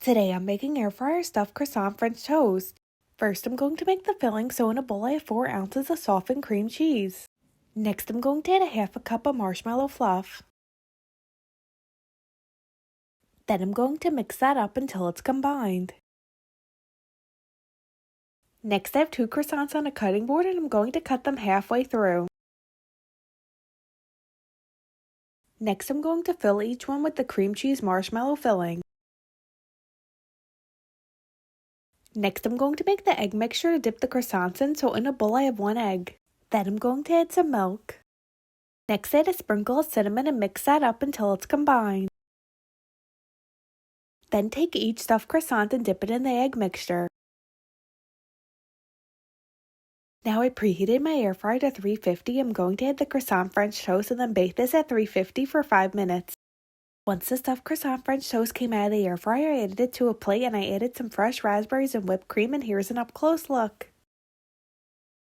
Today I'm making air fryer stuffed croissant French toast. First I'm going to make the filling, so in a bowl I have 4 ounces of softened cream cheese. Next I'm going to add a half a cup of marshmallow fluff. Then I'm going to mix that up until it's combined. Next I have 2 croissants on a cutting board and I'm going to cut them halfway through. Next I'm going to fill each one with the cream cheese marshmallow filling. Next I'm going to make the egg mixture to dip the croissants in, so in a bowl I have 1 egg. Then I'm going to add some milk. Next add a sprinkle of cinnamon and mix that up until it's combined. Then take each stuffed croissant and dip it in the egg mixture. Now I preheated my air fryer to 350. I'm going to add the croissant French toast and then bake this at 350 for 5 minutes. Once the stuffed croissant French toast came out of the air fryer, I added it to a plate and I added some fresh raspberries and whipped cream, and here's an up close look.